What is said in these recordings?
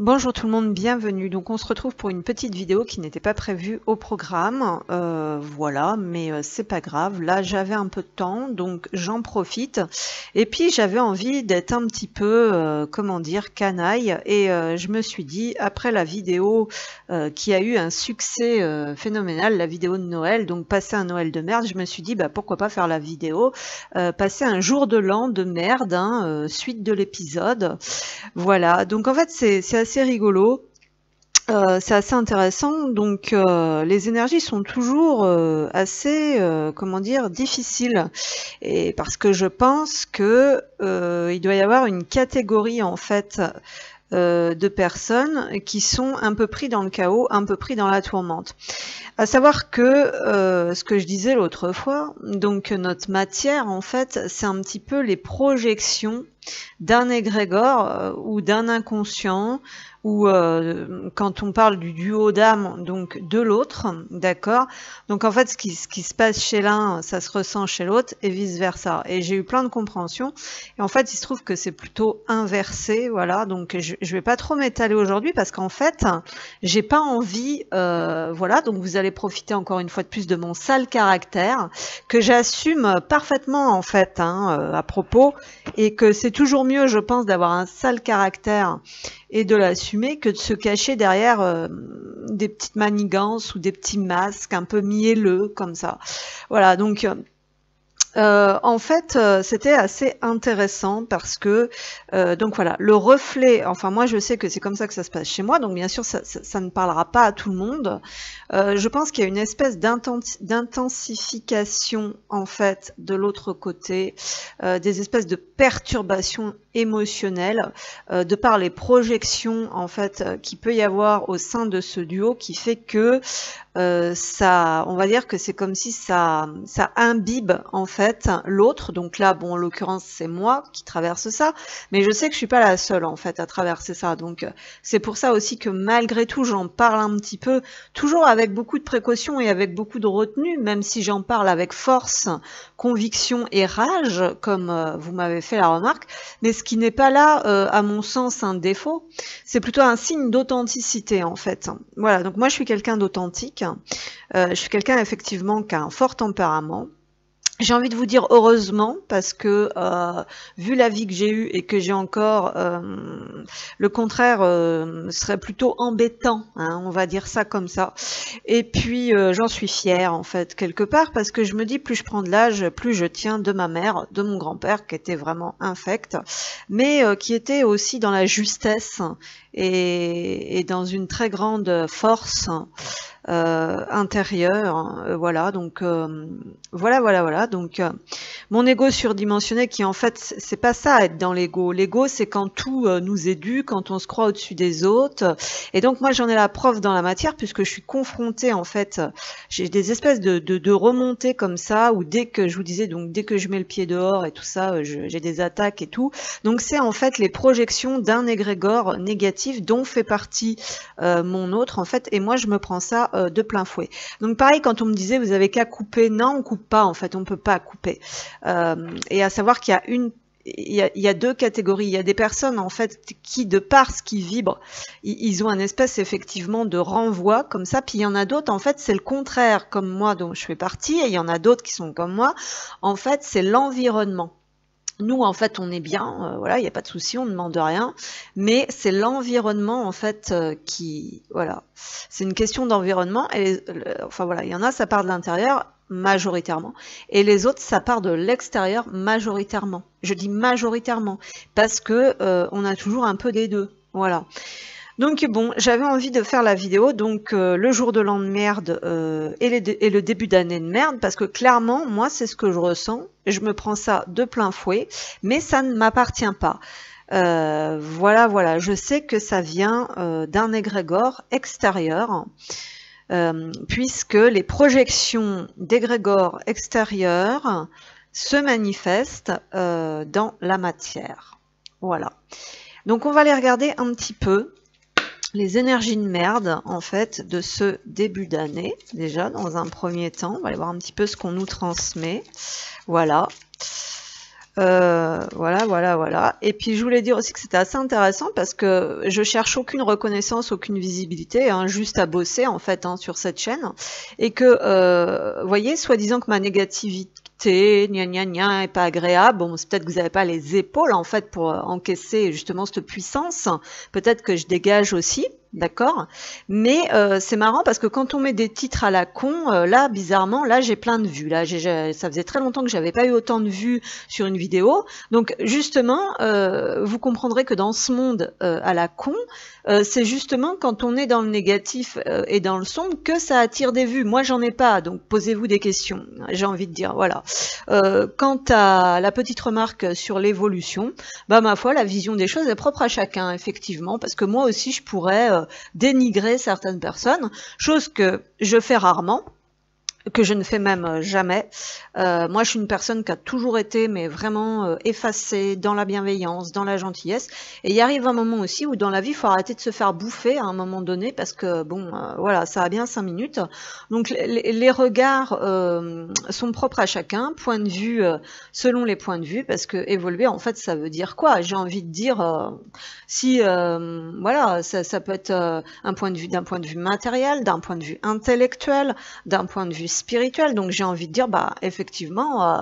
Bonjour tout le monde, bienvenue. Donc on se retrouve pour une petite vidéo qui n'était pas prévue au programme. Voilà, mais c'est pas grave. Là j'avais un peu de temps, donc j'en profite. Et puis j'avais envie d'être un petit peu, comment dire, canaille. Et je me suis dit, après la vidéo qui a eu un succès phénoménal, la vidéo de Noël, donc passer un Noël de merde, je me suis dit, bah pourquoi pas faire la vidéo, passer un jour de l'an de merde, hein, suite de l'épisode. Voilà, donc en fait c'est assez rigolo, c'est assez intéressant. Donc les énergies sont toujours assez, comment dire, difficiles. Et parce que je pense que il doit y avoir une catégorie en fait de personnes qui sont un peu pris dans le chaos, un peu pris dans la tourmente. À savoir que ce que je disais l'autre fois, donc notre matière en fait, c'est un petit peu les projections d'un égrégore ou d'un inconscient, ou quand on parle du duo d'âme, donc de l'autre, d'accord. Donc en fait, ce qui se passe chez l'un, ça se ressent chez l'autre, et vice versa. Et j'ai eu plein de compréhension. Et en fait, il se trouve que c'est plutôt inversé, voilà. Donc je vais pas trop m'étaler aujourd'hui parce qu'en fait, j'ai pas envie, voilà. Donc vous allez profiter encore une fois de plus de mon sale caractère que j'assume parfaitement en fait, hein, à propos, et que c'est toujours mieux, je pense, d'avoir un sale caractère et de l'assumer que de se cacher derrière des petites manigances ou des petits masques un peu mielleux comme ça. Voilà, donc en fait, c'était assez intéressant parce que, donc voilà, le reflet, enfin moi je sais que c'est comme ça que ça se passe chez moi, donc bien sûr ça ne parlera pas à tout le monde. Je pense qu'il y a une espèce d'intensification en fait de l'autre côté, des espèces de perturbations émotionnelles, de par les projections en fait qu'il peut y avoir au sein de ce duo, qui fait que ça, on va dire que c'est comme si ça imbibe en fait l'autre. Donc là, bon, en l'occurrence, c'est moi qui traverse ça, mais je sais que je suis pas la seule en fait à traverser ça. Donc c'est pour ça aussi que malgré tout, j'en parle un petit peu, toujours avec beaucoup de précaution et avec beaucoup de retenue, même si j'en parle avec force, conviction et rage, comme vous m'avez fait la remarque. Mais ce qui n'est pas là, à mon sens, un défaut, c'est plutôt un signe d'authenticité en fait. Voilà, donc moi je suis quelqu'un d'authentique. Je suis quelqu'un effectivement qui a un fort tempérament. J'ai envie de vous dire heureusement, parce que vu la vie que j'ai eue et que j'ai encore, le contraire serait plutôt embêtant, hein, on va dire ça comme ça. Et puis j'en suis fière en fait quelque part, parce que je me dis, plus je prends de l'âge, plus je tiens de ma mère, de mon grand-père qui était vraiment infect, mais qui était aussi dans la justesse et dans une très grande force intérieur, voilà. Donc voilà. Donc mon ego surdimensionné, qui en fait c'est pas ça être dans l'ego. L'ego, c'est quand tout nous est dû, quand on se croit au-dessus des autres. Et donc moi j'en ai la preuve dans la matière, puisque je suis confrontée en fait, j'ai des espèces de remontées comme ça, où dès que je vous disais, donc dès que je mets le pied dehors et tout ça, j'ai des attaques et tout. Donc c'est en fait les projections d'un égrégore négatif dont fait partie mon autre en fait, et moi je me prends ça de plein fouet. Donc pareil, quand on me disait vous avez qu'à couper, non, on coupe pas en fait, on peut pas couper. Et à savoir qu'il y a il y a deux catégories. Il y a des personnes en fait qui, de par ce qui vibrent, ils ont un espèce effectivement de renvoi comme ça. Puis il y en a d'autres en fait c'est le contraire, comme moi dont je fais partie, et il y en a d'autres qui sont comme moi. En fait c'est l'environnement. Nous, en fait, on est bien, voilà, il n'y a pas de souci, on ne demande rien, mais c'est l'environnement, en fait, qui, voilà, c'est une question d'environnement, et enfin voilà, il y en a, ça part de l'intérieur, majoritairement, et les autres, ça part de l'extérieur, majoritairement. Je dis majoritairement, parce que on a toujours un peu des deux, voilà. Donc bon, j'avais envie de faire la vidéo, donc le jour de l'an de merde et le début d'année de merde, parce que clairement, moi, c'est ce que je ressens. Je me prends ça de plein fouet, mais ça ne m'appartient pas. Voilà, je sais que ça vient d'un égrégore extérieur, puisque les projections d'égrégores extérieurs se manifestent dans la matière. Voilà. Donc on va les regarder un petit peu. Les énergies de merde en fait de ce début d'année, déjà dans un premier temps. On va aller voir un petit peu ce qu'on nous transmet. Voilà. Voilà. Et puis je voulais dire aussi que c'était assez intéressant parce que je cherche aucune reconnaissance, aucune visibilité, hein, juste à bosser en fait hein, sur cette chaîne. Et que, vous voyez, soi-disant que ma négativité, gna est pas agréable. Bon, c'est peut-être que vous n'avez pas les épaules en fait pour encaisser justement cette puissance. Peut-être que je dégage aussi. D'accord, mais c'est marrant parce que quand on met des titres à la con, là bizarrement, là j'ai plein de vues. Là, ça faisait très longtemps que j'avais pas eu autant de vues sur une vidéo. Donc justement, vous comprendrez que dans ce monde à la con, c'est justement quand on est dans le négatif et dans le sombre que ça attire des vues. Moi, j'en ai pas, donc posez-vous des questions. J'ai envie de dire, voilà. Quant à la petite remarque sur l'évolution, bah ma foi, la vision des choses est propre à chacun, effectivement, parce que moi aussi, je pourrais dénigrer certaines personnes, chose que je fais rarement, que je ne fais même jamais. Moi, je suis une personne qui a toujours été, mais vraiment effacée dans la bienveillance, dans la gentillesse. Et il arrive un moment aussi où dans la vie, il faut arrêter de se faire bouffer à un moment donné, parce que bon, voilà, ça a bien 5 minutes. Donc les regards sont propres à chacun, point de vue selon les points de vue, parce que évoluer, en fait, ça veut dire quoi? J'ai envie de dire, si voilà, ça peut être d'un point de vue matériel, d'un point de vue intellectuel, d'un point de vue spirituel. Donc j'ai envie de dire, bah effectivement,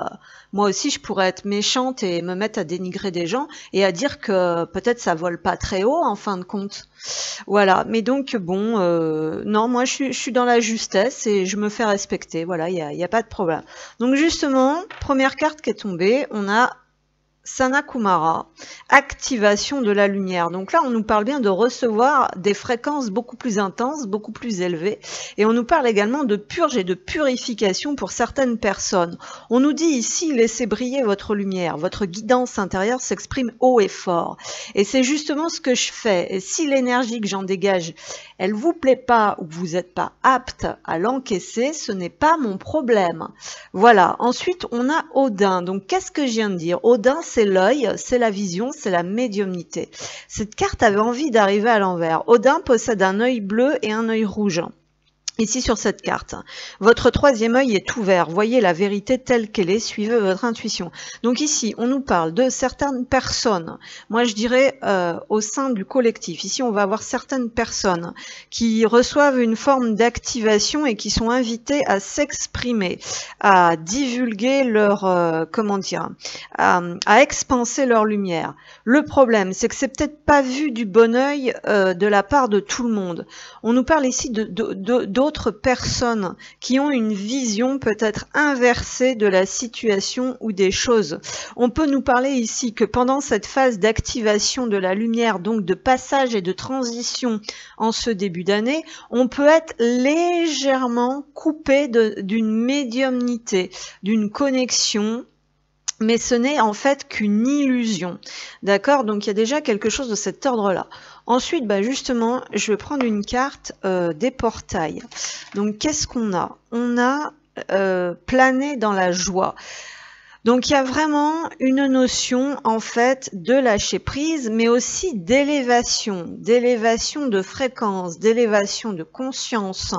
moi aussi je pourrais être méchante et me mettre à dénigrer des gens et à dire que peut-être ça vole pas très haut en fin de compte. Voilà, mais donc bon, non, moi je suis dans la justesse et je me fais respecter. Voilà, il y a pas de problème. Donc justement, première carte qui est tombée, on a Sanakumara, activation de la lumière. Donc là, on nous parle bien de recevoir des fréquences beaucoup plus intenses, beaucoup plus élevées. Et on nous parle également de purge et de purification pour certaines personnes. On nous dit ici, laissez briller votre lumière. Votre guidance intérieure s'exprime haut et fort. Et c'est justement ce que je fais. Et si l'énergie que j'en dégage, elle vous plaît pas ou que vous n'êtes pas apte à l'encaisser, ce n'est pas mon problème. Voilà. Ensuite, on a Odin. Donc, qu'est-ce que je viens de dire? Odin, c'est l'œil, c'est la vision, c'est la médiumnité. Cette carte avait envie d'arriver à l'envers. Odin possède un œil bleu et un œil rouge. Ici sur cette carte, votre troisième œil est ouvert, voyez la vérité telle qu'elle est, suivez votre intuition. Donc ici, on nous parle de certaines personnes, moi je dirais au sein du collectif. Ici, on va avoir certaines personnes qui reçoivent une forme d'activation et qui sont invitées à s'exprimer, à divulguer leur, comment dire, à expanser leur lumière. Le problème, c'est que c'est peut-être pas vu du bon œil de la part de tout le monde. On nous parle ici d'autres personnes qui ont une vision peut-être inversée de la situation ou des choses. On peut nous parler ici que pendant cette phase d'activation de la lumière, donc de passage et de transition en ce début d'année, on peut être légèrement coupé d'une médiumnité, d'une connexion, mais ce n'est en fait qu'une illusion. D'accord? Donc il y a déjà quelque chose de cet ordre-là. Ensuite, bah justement, je vais prendre une carte des portails. Donc qu'est-ce qu'on a? On a planer dans la joie. Donc il y a vraiment une notion en fait de lâcher prise, mais aussi d'élévation de fréquence, d'élévation de conscience.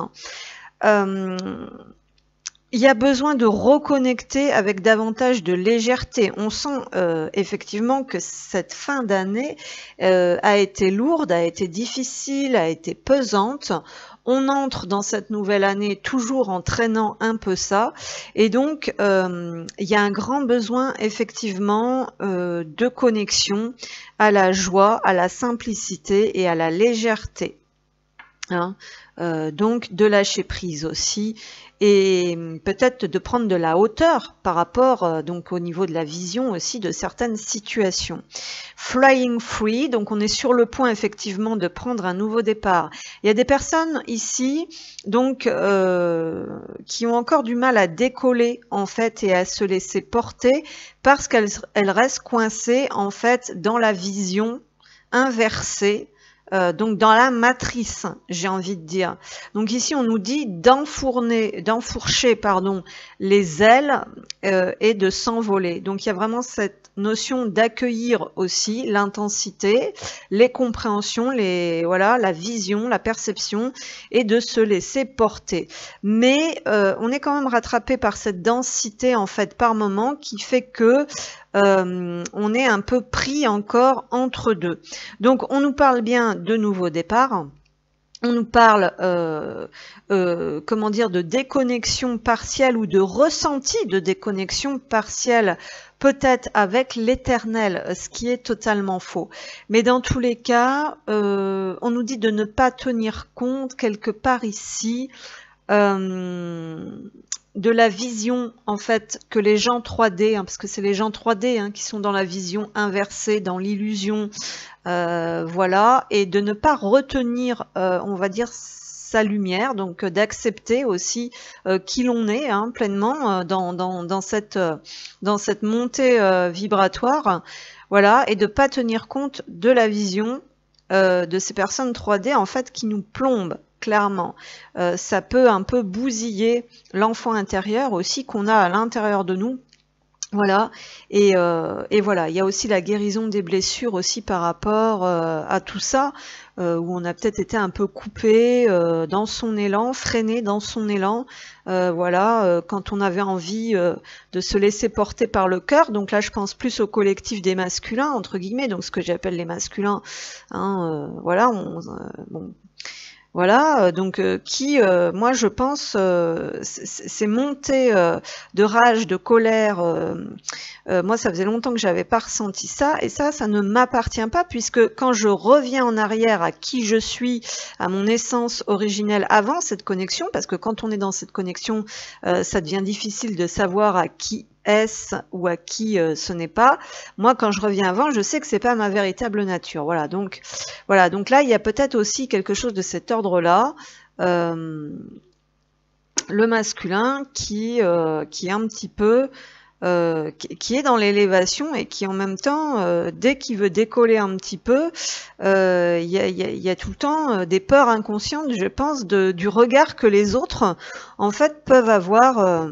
Il y a besoin de reconnecter avec davantage de légèreté. On sent effectivement que cette fin d'année a été lourde, a été difficile, a été pesante. On entre dans cette nouvelle année toujours en traînant un peu ça. Et donc, il y a un grand besoin effectivement de connexion à la joie, à la simplicité et à la légèreté. Hein, donc de lâcher prise aussi et peut-être de prendre de la hauteur par rapport donc au niveau de la vision aussi de certaines situations. Flying free, donc on est sur le point effectivement de prendre un nouveau départ. Il y a des personnes ici donc qui ont encore du mal à décoller en fait et à se laisser porter parce qu'elles restent coincées en fait dans la vision inversée donc dans la matrice, j'ai envie de dire. Donc ici, on nous dit d'enfourcher, pardon, les ailes et de s'envoler. Donc il y a vraiment cette notion d'accueillir aussi l'intensité, les compréhensions, voilà, la vision, la perception, et de se laisser porter. Mais on est quand même rattrapé par cette densité en fait par moment qui fait que on est un peu pris encore entre deux. Donc on nous parle bien de nouveau départ. On nous parle, comment dire, de déconnexion partielle ou de ressenti de déconnexion partielle, peut-être avec l'éternel, ce qui est totalement faux. Mais dans tous les cas, on nous dit de ne pas tenir compte quelque part ici de la vision en fait que les gens 3D, parce que c'est les gens 3D qui sont dans la vision inversée, dans l'illusion, voilà, et de ne pas retenir, on va dire, sa lumière, donc d'accepter aussi qui l'on est pleinement dans cette montée vibratoire, voilà, et de pas tenir compte de la vision de ces personnes 3D en fait qui nous plombent. Clairement, ça peut un peu bousiller l'enfant intérieur aussi qu'on a à l'intérieur de nous. Voilà, et voilà, il y a aussi la guérison des blessures aussi par rapport à tout ça, où on a peut-être été un peu coupé dans son élan, freiné dans son élan, voilà, quand on avait envie de se laisser porter par le cœur. Donc là, je pense plus au collectif des masculins, entre guillemets, donc ce que j'appelle les masculins, voilà, bon. Voilà, donc moi je pense, ces montées de rage, de colère, moi ça faisait longtemps que j'avais pas ressenti ça, et ça ne m'appartient pas, puisque quand je reviens en arrière à qui je suis, à mon essence originelle avant cette connexion, parce que quand on est dans cette connexion, ça devient difficile de savoir à qui est-ce ou à qui ce n'est pas. Moi, quand je reviens avant, je sais que c'est pas ma véritable nature. Voilà, donc là, il y a peut-être aussi quelque chose de cet ordre-là, le masculin qui est un petit peu qui est dans l'élévation et qui en même temps, dès qu'il veut décoller un petit peu, il y a tout le temps des peurs inconscientes, je pense, du regard que les autres en fait peuvent avoir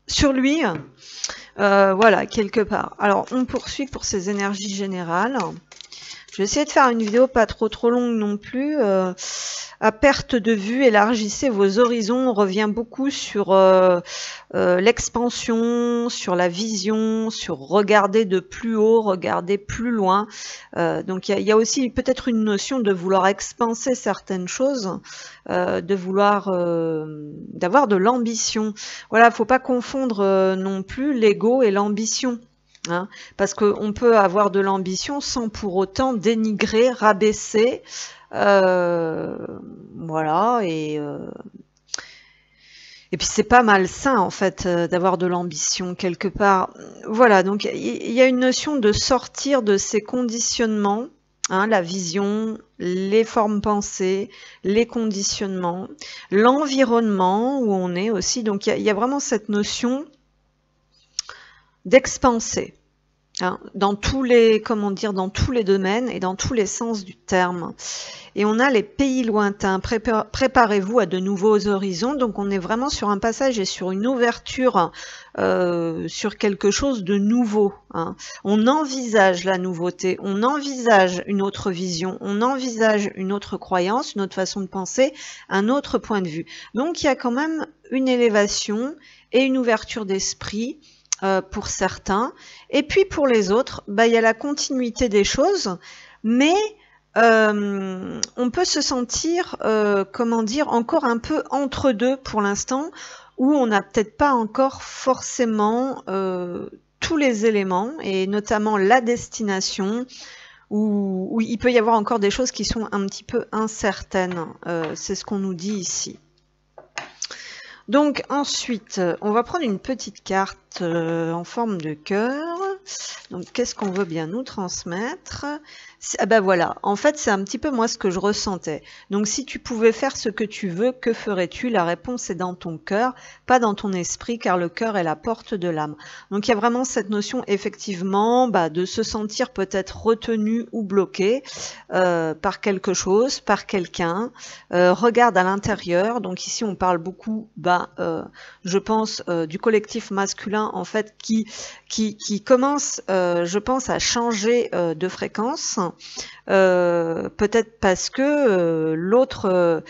sur lui, voilà, quelque part. Alors, on poursuit pour ces énergies générales. Je vais essayer de faire une vidéo pas trop longue non plus. À perte de vue, élargissez vos horizons. On revient beaucoup sur l'expansion, sur la vision, sur regarder de plus haut, regarder plus loin. Donc il y a aussi peut-être une notion de vouloir expanser certaines choses, de vouloir d'avoir de l'ambition. Voilà, faut pas confondre non plus l'ego et l'ambition. Parce qu'on peut avoir de l'ambition sans pour autant dénigrer, rabaisser, voilà, et puis c'est pas malsain en fait d'avoir de l'ambition quelque part. Voilà, donc il y a une notion de sortir de ces conditionnements, la vision, les formes pensées, les conditionnements, l'environnement où on est aussi. Donc il y a vraiment cette notion d'expanser, dans tous les, comment dire, dans tous les domaines et dans tous les sens du terme. Et on a les pays lointains. Préparez-vous à de nouveaux horizons. Donc on est vraiment sur un passage et sur une ouverture sur quelque chose de nouveau. On envisage la nouveauté, on envisage une autre vision, on envisage une autre croyance, une autre façon de penser, un autre point de vue. Donc il y a quand même une élévation et une ouverture d'esprit pour certains, et puis pour les autres, il y a la continuité des choses, mais on peut se sentir, comment dire, encore un peu entre deux pour l'instant, où on n'a peut-être pas encore forcément tous les éléments, et notamment la destination, où il peut y avoir encore des choses qui sont un petit peu incertaines. C'est ce qu'on nous dit ici. Donc ensuite, on va prendre une petite carte en forme de cœur. Donc, qu'est-ce qu'on veut bien nous transmettre? Ah ben voilà, en fait, c'est un petit peu moi ce que je ressentais. Donc, si tu pouvais faire ce que tu veux, que ferais-tu? La réponse est dans ton cœur, pas dans ton esprit, car le cœur est la porte de l'âme. Donc, il y a vraiment cette notion, effectivement, de se sentir peut-être retenu ou bloqué par quelque chose, par quelqu'un. Regarde à l'intérieur. Donc, ici, on parle beaucoup, je pense, du collectif masculin, en fait, qui commence, je pense, à changer de fréquence. Peut-être parce que l'autre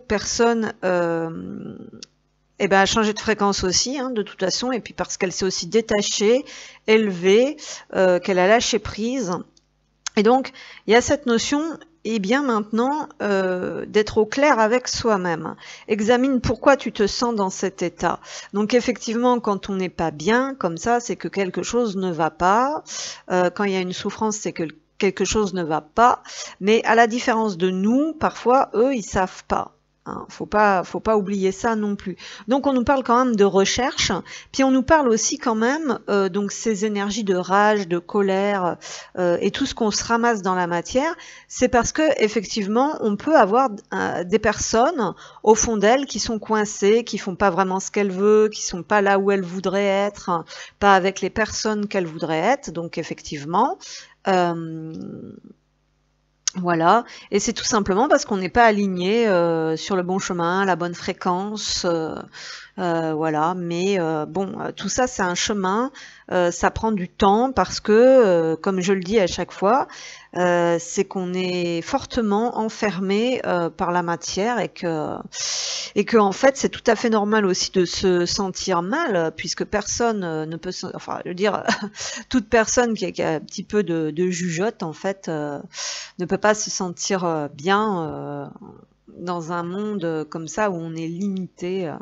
personne a changé de fréquence aussi, de toute façon, et puis parce qu'elle s'est aussi détachée, élevée, qu'elle a lâché prise. Et donc, il y a cette notion, et bien maintenant, d'être au clair avec soi-même. Examine pourquoi tu te sens dans cet état. Donc effectivement, quand on n'est pas bien, comme ça, c'est que quelque chose ne va pas. Quand il y a une souffrance, c'est que quelque chose ne va pas, mais à la différence de nous, parfois, eux, ils savent pas. Faut pas oublier ça non plus. Donc on nous parle quand même de recherche, puis on nous parle aussi quand même donc ces énergies de rage, de colère et tout ce qu'on se ramasse dans la matière, c'est parce que effectivement on peut avoir des personnes au fond d'elles qui sont coincées, qui font pas vraiment ce qu'elles veulent, qui sont pas là où elles voudraient être, pas avec les personnes qu'elles voudraient être. Donc effectivement. Voilà, et c'est tout simplement parce qu'on n'est pas aligné sur le bon chemin, la bonne fréquence, voilà. Mais bon, tout ça c'est un chemin, ça prend du temps parce que, comme je le dis à chaque fois, c'est qu'on est fortement enfermé par la matière et que en fait c'est tout à fait normal aussi de se sentir mal puisque personne ne peut, enfin je veux dire toute personne qui a un petit peu de jugeote en fait ne peut pas se sentir bien dans un monde comme ça où on est limité,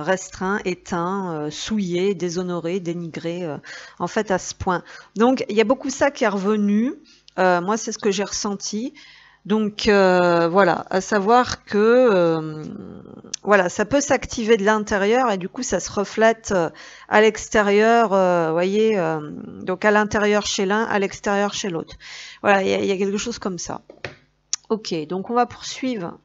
restreint, éteint, souillé, déshonoré, dénigré, en fait à ce point. Donc il y a beaucoup ça qui est revenu, moi c'est ce que j'ai ressenti. Donc voilà, à savoir que voilà, ça peut s'activer de l'intérieur et du coup ça se reflète à l'extérieur, voyez, donc à l'intérieur chez l'un, à l'extérieur chez l'autre. Voilà, il y a quelque chose comme ça. Ok, donc on va poursuivre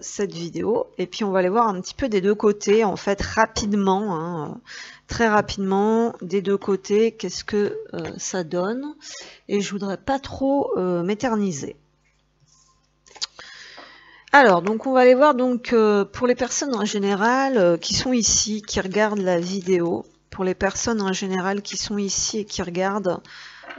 cette vidéo et puis on va aller voir un petit peu des deux côtés en fait rapidement, très rapidement des deux côtés, qu'est-ce que ça donne, et je voudrais pas trop m'éterniser. Alors donc on va aller voir donc pour les personnes en général qui sont ici, qui regardent la vidéo, pour les personnes en général qui sont ici et qui regardent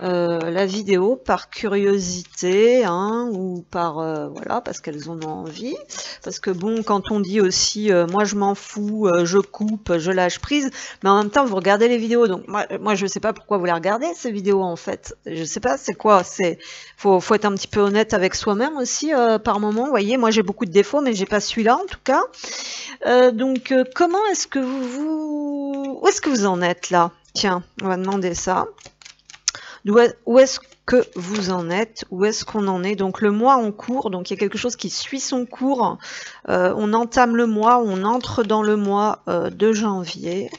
la vidéo par curiosité ou par voilà, parce qu'elles en ont envie, parce que bon, quand on dit aussi moi je m'en fous, je coupe, je lâche prise, mais en même temps vous regardez les vidéos, donc moi je sais pas pourquoi vous les regardez ces vidéos en fait, je sais pas c'est quoi, c'est faut être un petit peu honnête avec soi-même aussi par moment, vous voyez, moi j'ai beaucoup de défauts mais j'ai pas celui-là en tout cas. Donc comment est-ce que où est-ce que vous en êtes là? Tiens, on va demander ça. Où est-ce que vous en êtes? Où est-ce qu'on en est? Donc le mois en cours, donc il y a quelque chose qui suit son cours. On entame le mois, on entre dans le mois de janvier.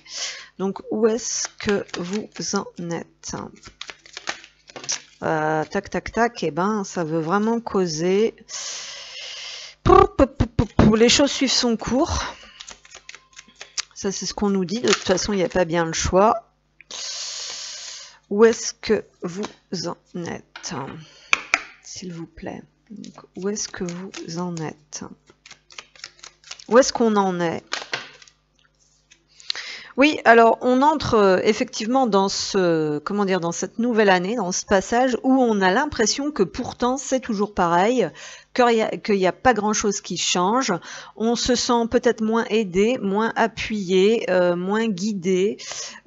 Donc où est-ce que vous en êtes? Tac, tac, tac, et ben ça veut vraiment causer. Les choses suivent son cours. Ça c'est ce qu'on nous dit, de toute façon il n'y a pas bien le choix. Où est-ce que vous en êtes? S'il vous plaît. Donc, où est-ce que vous en êtes? Où est-ce qu'on en est? Oui, alors on entre effectivement dans ce, comment dire, dans cette nouvelle année, dans ce passage où on a l'impression que pourtant c'est toujours pareil, qu'il n'y a pas grand-chose qui change. On se sent peut-être moins aidé, moins appuyé, moins guidé.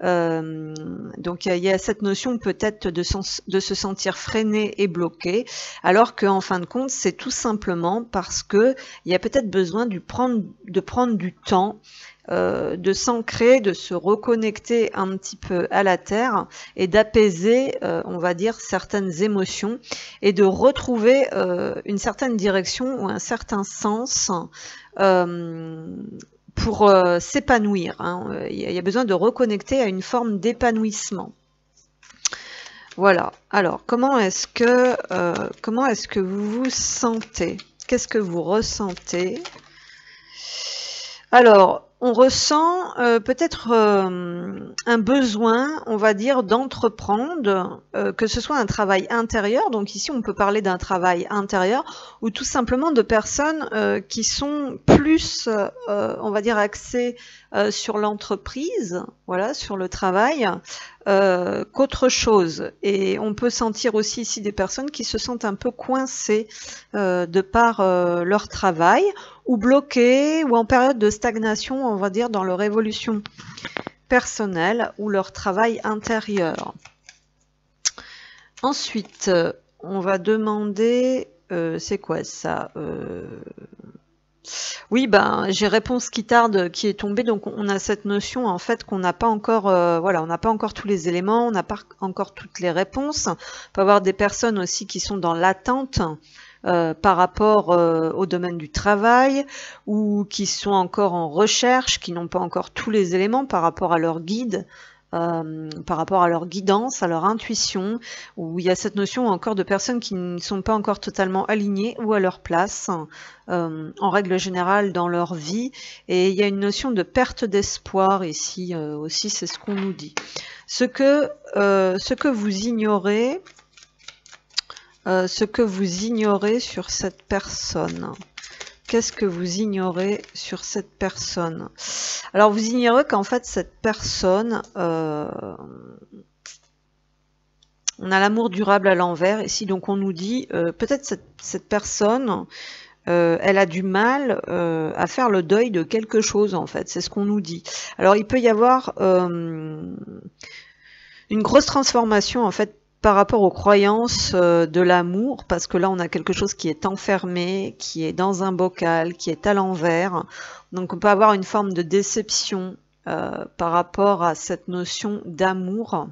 Donc il y a cette notion peut-être de se sentir freiné et bloqué, alors qu'en fin de compte, c'est tout simplement parce que il y a peut-être besoin de prendre du temps, de s'ancrer, de se reconnecter un petit peu à la terre et d'apaiser, on va dire, certaines émotions et de retrouver une certaine direction ou un certain sens pour s'épanouir, hein. Il y a besoin de reconnecter à une forme d'épanouissement. Voilà. Alors, comment est-ce que vous vous sentez? Qu'est-ce que vous ressentez? Alors, on ressent peut-être un besoin, on va dire, d'entreprendre, que ce soit un travail intérieur, donc ici on peut parler d'un travail intérieur, ou tout simplement de personnes qui sont plus, on va dire, axées sur l'entreprise, voilà, sur le travail, qu'autre chose. Et on peut sentir aussi ici des personnes qui se sentent un peu coincées de par leur travail, ou bloquées, ou en période de stagnation, on va dire, dans leur évolution personnelle ou leur travail intérieur. Ensuite, on va demander, c'est quoi ça? Oui, ben j'ai réponse qui tarde qui est tombée, donc on a cette notion en fait qu'on n'a pas encore, voilà, on n'a pas encore tous les éléments, on n'a pas encore toutes les réponses. On peut avoir des personnes aussi qui sont dans l'attente par rapport au domaine du travail, ou qui sont encore en recherche, qui n'ont pas encore tous les éléments par rapport à leur guide, par rapport à leur guidance, à leur intuition, où il y a cette notion encore de personnes qui ne sont pas encore totalement alignées ou à leur place, en règle générale dans leur vie, et il y a une notion de perte d'espoir ici aussi, c'est ce qu'on nous dit. Ce que vous ignorez, sur cette personne. Qu'est-ce que vous ignorez sur cette personne? Alors vous ignorez qu'en fait cette personne, on a l'amour durable à l'envers ici, donc on nous dit peut-être cette personne, elle a du mal à faire le deuil de quelque chose en fait, c'est ce qu'on nous dit. Alors il peut y avoir une grosse transformation en fait par rapport aux croyances de l'amour, parce que là on a quelque chose qui est enfermé, qui est dans un bocal, qui est à l'envers. Donc on peut avoir une forme de déception par rapport à cette notion d'amour,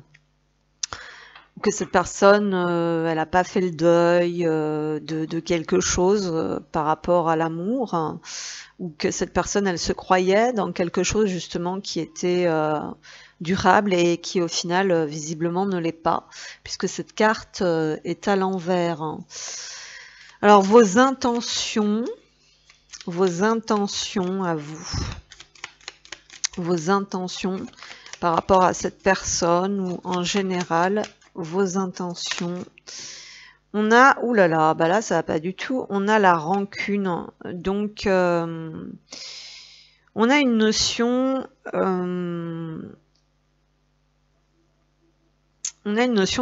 que cette personne elle n'a pas fait le deuil de quelque chose par rapport à l'amour, ou que cette personne elle se croyait dans quelque chose justement qui était durable et qui au final visiblement ne l'est pas, puisque cette carte est à l'envers. Alors vos intentions à vous, vos intentions par rapport à cette personne, ou en général vos intentions. On a, oulala, bah là ça va pas du tout, on a la rancune, donc on a une notion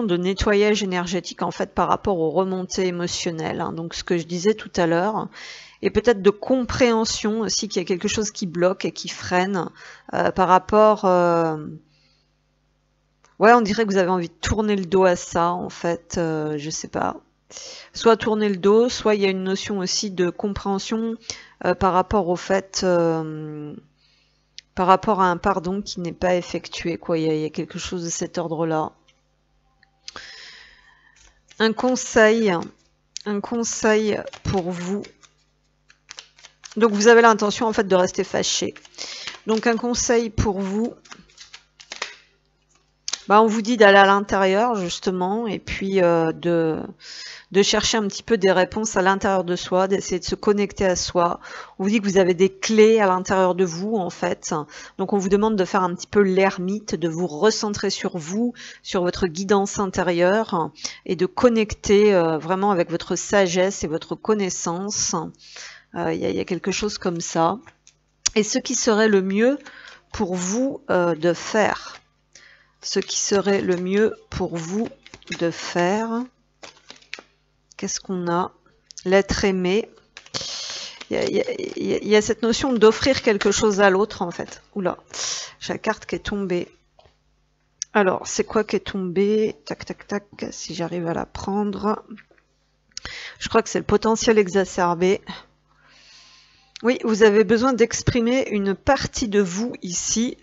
de nettoyage énergétique en fait par rapport aux remontées émotionnelles, hein, donc ce que je disais tout à l'heure, et peut-être de compréhension aussi qu'il y a quelque chose qui bloque et qui freine par rapport... ouais, on dirait que vous avez envie de tourner le dos à ça en fait, je sais pas. Soit tourner le dos, soit il y a une notion aussi de compréhension par rapport au fait... par rapport à un pardon qui n'est pas effectué, quoi. Il y a quelque chose de cet ordre-là. Un conseil pour vous. Donc vous avez l'intention en fait de rester fâché. Donc un conseil pour vous. Bah, on vous dit d'aller à l'intérieur justement, et puis de chercher un petit peu des réponses à l'intérieur de soi, d'essayer de se connecter à soi. On vous dit que vous avez des clés à l'intérieur de vous en fait. Donc on vous demande de faire un petit peu l'ermite, de vous recentrer sur vous, sur votre guidance intérieure, et de connecter vraiment avec votre sagesse et votre connaissance. Il y a quelque chose comme ça. Et ce qui serait le mieux pour vous de faire. Ce qui serait le mieux pour vous de faire. Qu'est-ce qu'on a? L'être aimé. Il y a cette notion d'offrir quelque chose à l'autre en fait. Oula, j'ai la carte qui est tombée. Alors, c'est quoi qui est tombé? Tac, tac, tac, si j'arrive à la prendre. Je crois que c'est le potentiel exacerbé. Oui, vous avez besoin d'exprimer une partie de vous ici.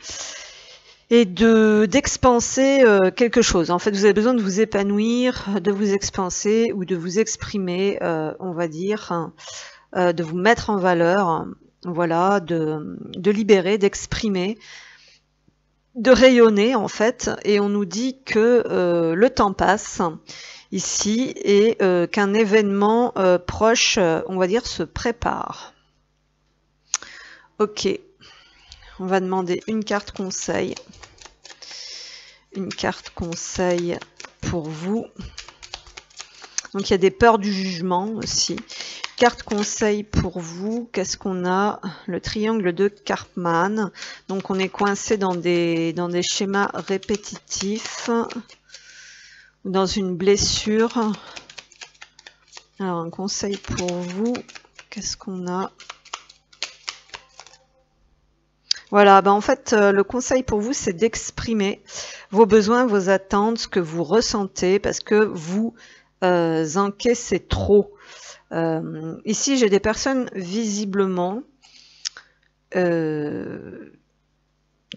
Et d'expanser quelque chose. En fait, vous avez besoin de vous épanouir, de vous expanser ou de vous exprimer, on va dire, de vous mettre en valeur. voilà, de libérer, d'exprimer, de rayonner en fait. Et on nous dit que le temps passe ici et qu'un événement proche, on va dire, se prépare. Ok, on va demander une carte conseil. Une carte conseil pour vous. Donc il y a des peurs du jugement aussi. Carte conseil pour vous, qu'est-ce qu'on a? Le triangle de Karpman. Donc on est coincé dans des schémas répétitifs, dans une blessure. Alors un conseil pour vous, qu'est-ce qu'on a? Voilà, en fait, le conseil pour vous, c'est d'exprimer vos besoins, vos attentes, ce que vous ressentez, parce que vous encaissez trop. Ici, j'ai des personnes visiblement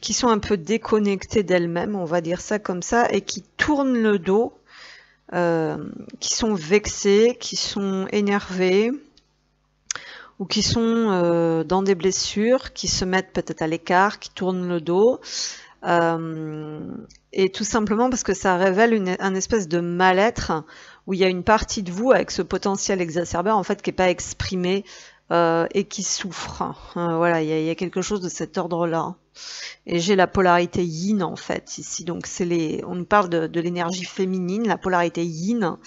qui sont un peu déconnectées d'elles-mêmes, on va dire ça comme ça, et qui tournent le dos, qui sont vexées, qui sont énervées, ou qui sont dans des blessures, qui se mettent peut-être à l'écart, qui tournent le dos, et tout simplement parce que ça révèle un espèce de mal-être où il y a une partie de vous avec ce potentiel exacerbé en fait qui n'est pas exprimé et qui souffre. Voilà, il y a quelque chose de cet ordre-là. Et j'ai la polarité yin en fait ici, donc c'est on nous parle de l'énergie féminine, la polarité yin.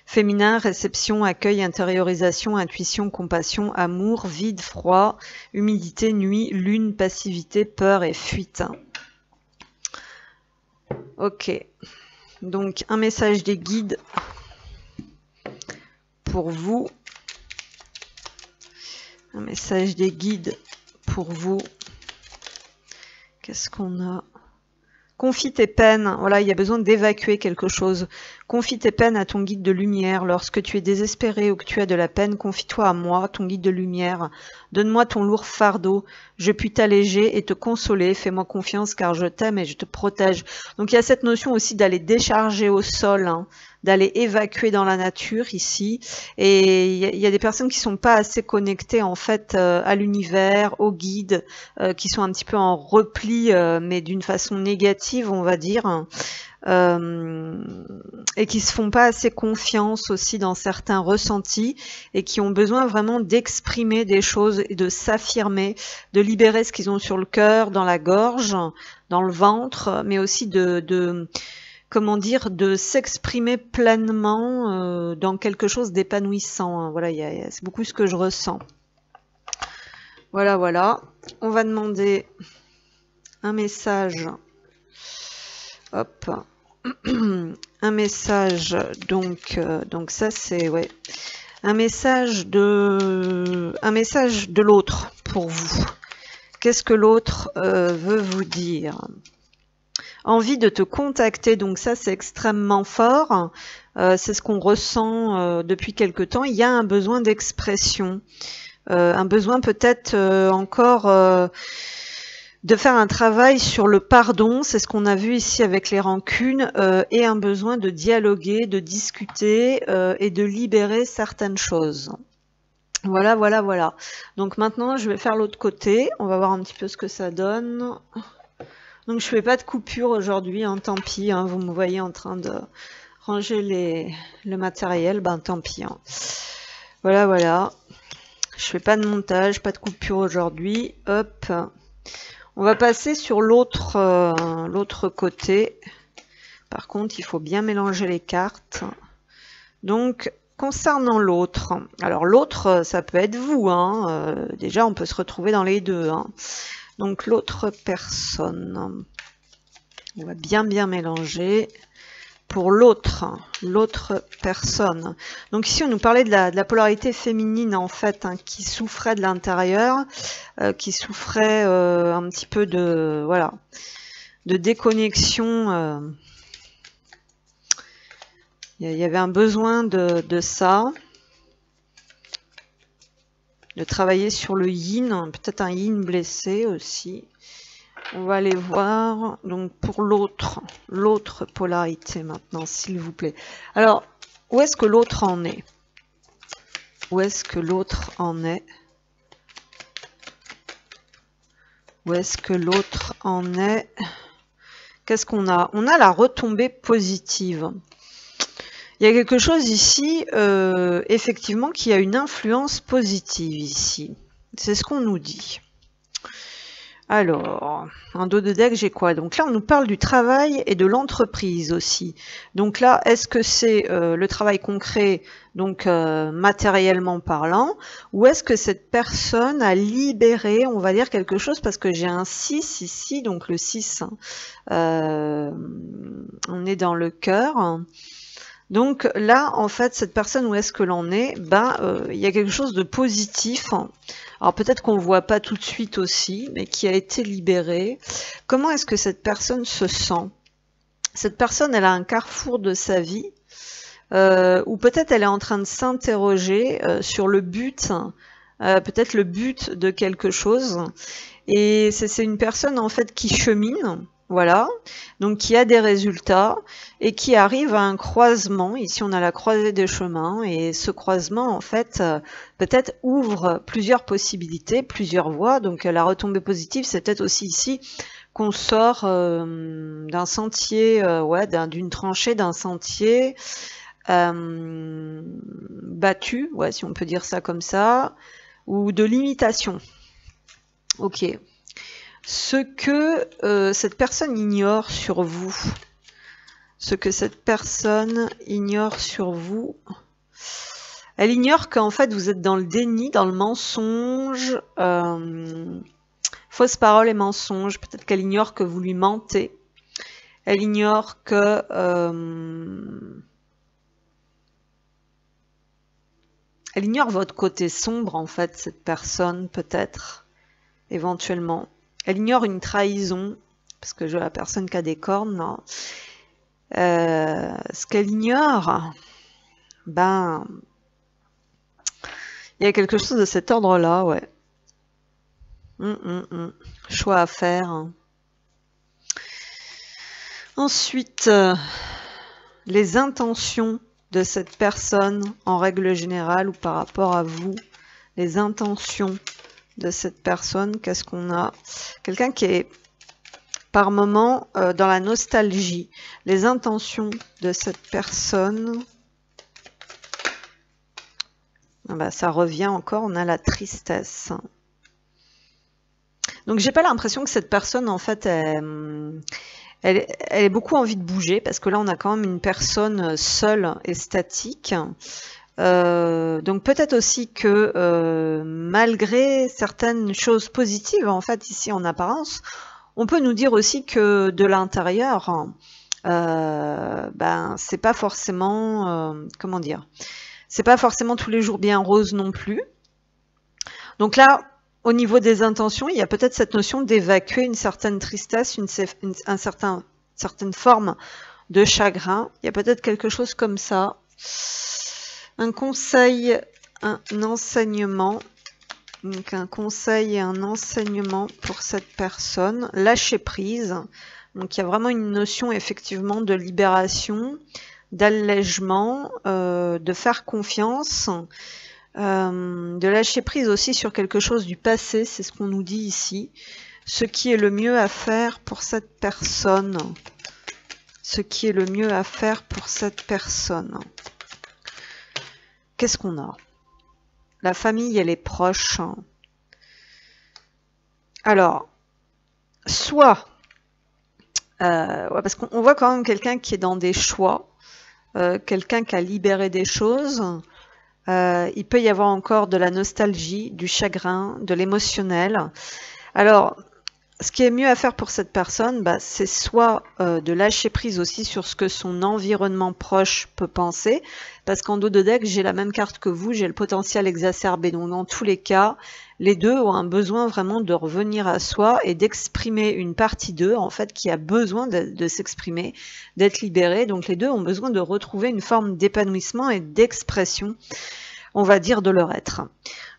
Féminin, réception, accueil, intériorisation, intuition, compassion, amour, vide, froid, humidité, nuit, lune, passivité, peur et fuite. Ok. Donc, un message des guides pour vous. Un message des guides pour vous. Qu'est-ce qu'on a? Confie tes peines, voilà, il y a besoin d'évacuer quelque chose. Confie tes peines à ton guide de lumière. Lorsque tu es désespéré ou que tu as de la peine, confie-toi à moi, ton guide de lumière. Donne-moi ton lourd fardeau. Je puis t'alléger et te consoler. Fais-moi confiance car je t'aime et je te protège. Donc il y a cette notion aussi d'aller décharger au sol, hein, d'aller évacuer dans la nature ici. Et il y a des personnes qui sont pas assez connectées en fait à l'univers, aux guides, qui sont un petit peu en repli, mais d'une façon négative, on va dire. Et qui se font pas assez confiance aussi dans certains ressentis et qui ont besoin vraiment d'exprimer des choses et de s'affirmer, de libérer ce qu'ils ont sur le cœur, dans la gorge, dans le ventre, mais aussi comment dire, de s'exprimer pleinement dans quelque chose d'épanouissant. Hein. Voilà, c'est beaucoup ce que je ressens. Voilà, voilà. On va demander un message. Hop. Un message, donc ça c'est ouais, un message de l'autre pour vous. Qu'est-ce que l'autre veut vous dire? Envie de te contacter, donc ça c'est extrêmement fort. C'est ce qu'on ressent depuis quelque temps. Il y a un besoin d'expression, un besoin peut-être encore de faire un travail sur le pardon, c'est ce qu'on a vu ici avec les rancunes, et un besoin de dialoguer, de discuter et de libérer certaines choses. Voilà, voilà, voilà. Donc maintenant, je vais faire l'autre côté. On va voir un petit peu ce que ça donne. Donc je fais pas de coupure aujourd'hui, hein, tant pis. Hein, vous me voyez en train de ranger le matériel, ben tant pis. Hein. Voilà, voilà. Je fais pas de montage, pas de coupure aujourd'hui. Hop. On va passer sur l'autre côté. Par contre, il faut bien mélanger les cartes. Donc, concernant l'autre, alors l'autre, ça peut être vous. Hein, déjà, on peut se retrouver dans les deux. Hein. Donc, l'autre personne. On va bien mélanger. Pour l'autre personne. Donc ici, on nous parlait de la polarité féminine, en fait, hein, qui souffrait de l'intérieur, qui souffrait un petit peu de, voilà, de déconnexion. Il y avait un besoin de ça, de travailler sur le yin, peut-être un yin blessé aussi. On va aller voir, donc pour l'autre polarité maintenant, s'il vous plaît. Alors, où est-ce que l'autre en est? Où est-ce que l'autre en est? Où est-ce que l'autre en est? Qu'est-ce qu'on a? On a la retombée positive. Il y a quelque chose ici, effectivement, qui a une influence positive ici. C'est ce qu'on nous dit. Alors, en dos de deck, j'ai quoi? Donc là, on nous parle du travail et de l'entreprise aussi. Donc là, est-ce que c'est le travail concret, donc matériellement parlant, ou est-ce que cette personne a libéré, on va dire, quelque chose, parce que j'ai un 6 ici, donc le 6, on est dans le cœur. Donc là, en fait, cette personne, où est-ce que l'on est? Il y a quelque chose de positif. Alors peut-être qu'on ne voit pas tout de suite aussi, mais qui a été libéré. Comment est-ce que cette personne se sent? Cette personne, elle a un carrefour de sa vie, ou peut-être elle est en train de s'interroger sur le but, peut-être le but de quelque chose. Et c'est une personne en fait qui chemine. Voilà, donc qui a des résultats et qui arrive à un croisement. Ici, on a la croisée des chemins et ce croisement, en fait, peut-être ouvre plusieurs possibilités, plusieurs voies. Donc la retombée positive, c'est peut-être aussi ici qu'on sort d'un sentier, d'une tranchée, d'un sentier battu, ouais, si on peut dire ça comme ça, ou de limitation. Ok. Ce que cette personne ignore sur vous, ce que cette personne ignore sur vous, elle ignore qu'en fait vous êtes dans le déni, dans le mensonge, fausse parole et mensonge. Peut-être qu'elle ignore que vous lui mentez. Elle ignore que elle ignore votre côté sombre en fait, cette personne peut-être, éventuellement. Elle ignore une trahison, parce que je vois la personne qui a des cornes, non. Ce qu'elle ignore, il y a quelque chose de cet ordre-là, ouais. Choix à faire. Ensuite, les intentions de cette personne, en règle générale, ou par rapport à vous, les intentions de cette personne, qu'est-ce qu'on a? Quelqu'un qui est par moment dans la nostalgie. Les intentions de cette personne, ça revient encore, on a la tristesse. Donc j'ai pas l'impression que cette personne en fait elle ait beaucoup envie de bouger, parce que là on a quand même une personne seule et statique. Donc peut-être aussi que malgré certaines choses positives en fait ici en apparence, on peut nous dire aussi que de l'intérieur, c'est pas forcément, comment dire, c'est pas forcément tous les jours bien rose non plus. Donc là, au niveau des intentions, il y a peut-être cette notion d'évacuer une certaine tristesse, une certaine forme de chagrin. Il y a peut-être quelque chose comme ça. Un conseil, un enseignement. Donc un conseil et un enseignement pour cette personne. Lâcher prise. Donc il y a vraiment une notion effectivement de libération, d'allègement, de faire confiance, de lâcher prise aussi sur quelque chose du passé. C'est ce qu'on nous dit ici. Ce qui est le mieux à faire pour cette personne. Ce qui est le mieux à faire pour cette personne. Qu'est-ce qu'on a? La famille et les proches. Alors, soit, parce qu'on voit quand même quelqu'un qui est dans des choix, quelqu'un qui a libéré des choses. Il peut y avoir encore de la nostalgie, du chagrin, de l'émotionnel. Alors, ce qui est mieux à faire pour cette personne, c'est soit de lâcher prise aussi sur ce que son environnement proche peut penser, parce qu'en dos de deck, j'ai la même carte que vous, j'ai le potentiel exacerbé. Donc dans tous les cas, les deux ont un besoin vraiment de revenir à soi et d'exprimer une partie d'eux, en fait, qui a besoin de s'exprimer, d'être libérée. Donc les deux ont besoin de retrouver une forme d'épanouissement et d'expression, on va dire, de leur être.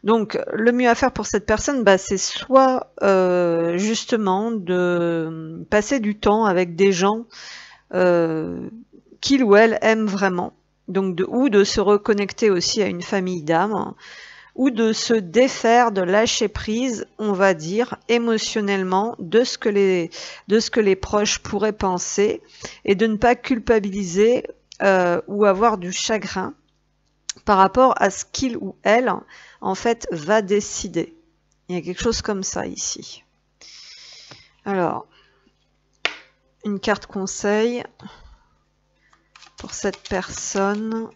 Donc le mieux à faire pour cette personne, c'est soit justement de passer du temps avec des gens qu'il ou elle aime vraiment. Donc ou de se reconnecter aussi à une famille d'âme, ou de se défaire, de lâcher prise, on va dire, émotionnellement, de ce que les proches pourraient penser, et de ne pas culpabiliser ou avoir du chagrin par rapport à ce qu'il ou elle, en fait, va décider. Il y a quelque chose comme ça ici. Alors, une carte conseil pour cette personne.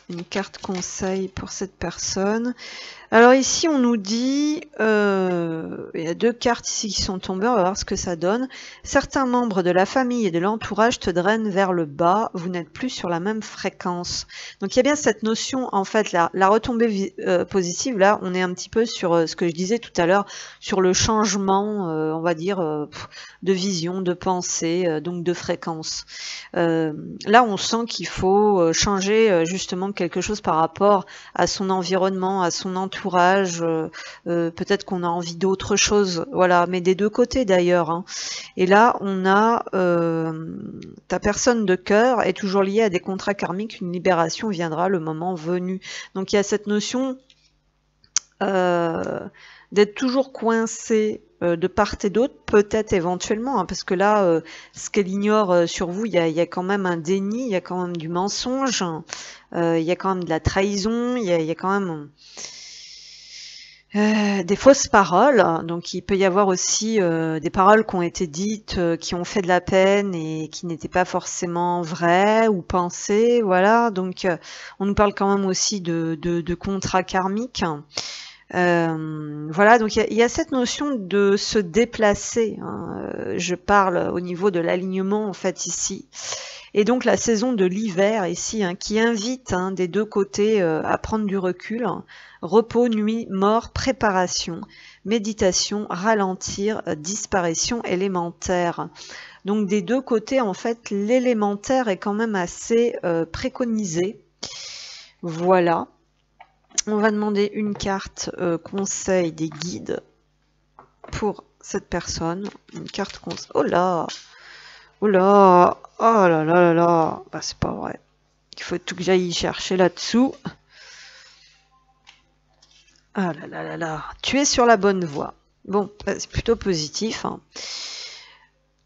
Une carte conseil pour cette personne. Alors ici, on nous dit, il y a 2 cartes ici qui sont tombées, on va voir ce que ça donne. Certains membres de la famille et de l'entourage te drainent vers le bas, vous n'êtes plus sur la même fréquence. Donc il y a bien cette notion, en fait, la retombée positive, là, on est un petit peu sur ce que je disais tout à l'heure, sur le changement, on va dire, de vision, de pensée, donc de fréquence. Là, on sent qu'il faut changer justement quelque chose par rapport à son environnement, à son entourage, peut-être qu'on a envie d'autre chose, voilà, mais des 2 côtés d'ailleurs, hein. Et là, on a ta personne de cœur est toujours liée à des contrats karmiques, une libération viendra le moment venu. Donc il y a cette notion d'être toujours coincé de part et d'autre, peut-être éventuellement, hein, parce que là, ce qu'elle ignore sur vous, il y a quand même un déni, il y a quand même du mensonge, il y a quand même de la trahison, il y a quand même des fausses paroles. Donc il peut y avoir aussi des paroles qui ont été dites, qui ont fait de la peine et qui n'étaient pas forcément vraies ou pensées, voilà. Donc on nous parle quand même aussi de contrats karmiques. Voilà, donc il y a cette notion de se déplacer, hein. Je parle au niveau de l'alignement en fait ici. Et donc la saison de l'hiver ici, hein, qui invite des 2 côtés à prendre du recul, hein. Repos, nuit, mort, préparation, méditation, ralentir, disparition élémentaire. Donc des 2 côtés, en fait, l'élémentaire est quand même assez préconisé. Voilà. On va demander une carte conseil des guides pour cette personne. Une carte conseil. Oh là! Oh là! Oh là là là là! Bah, c'est pas vrai. Il faut tout que j'aille chercher là-dessous. Ah là là là là! Tu es sur la bonne voie. Bon, c'est plutôt positif, hein.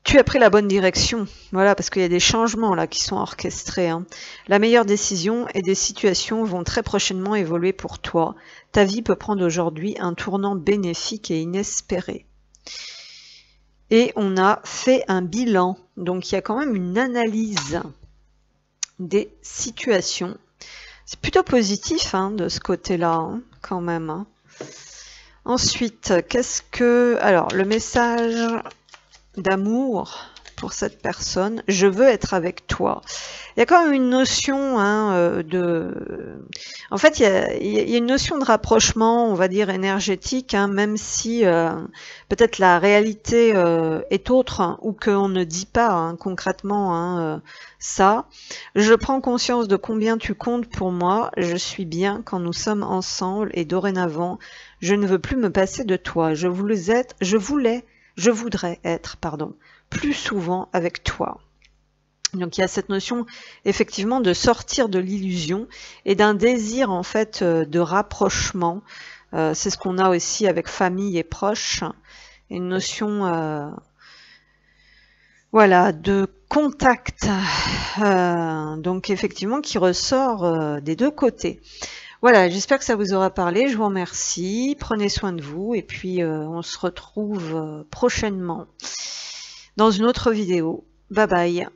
Tu as pris la bonne direction, voilà, parce qu'il y a des changements là qui sont orchestrés, hein. La meilleure décision et des situations vont très prochainement évoluer pour toi. Ta vie peut prendre aujourd'hui un tournant bénéfique et inespéré. Et on a fait un bilan, donc il y a quand même une analyse des situations. C'est plutôt positif hein, de ce côté-là, hein, quand même. Hein. Ensuite, qu'est-ce que... Alors, le message d'amour pour cette personne, je veux être avec toi. Il y a quand même une notion hein, en fait, il y a une notion de rapprochement, on va dire énergétique, hein, même si peut-être la réalité est autre hein, ou qu'on ne dit pas hein, concrètement hein, ça. Je prends conscience de combien tu comptes pour moi. Je suis bien quand nous sommes ensemble et dorénavant, je ne veux plus me passer de toi. Je voudrais être, pardon, plus souvent avec toi. Donc il y a cette notion effectivement de sortir de l'illusion et d'un désir en fait de rapprochement. C'est ce qu'on a aussi avec famille et proches. Une notion voilà, de contact. Donc effectivement qui ressort des 2 côtés. Voilà, j'espère que ça vous aura parlé. Je vous remercie. Prenez soin de vous et puis on se retrouve prochainement dans une autre vidéo. Bye bye.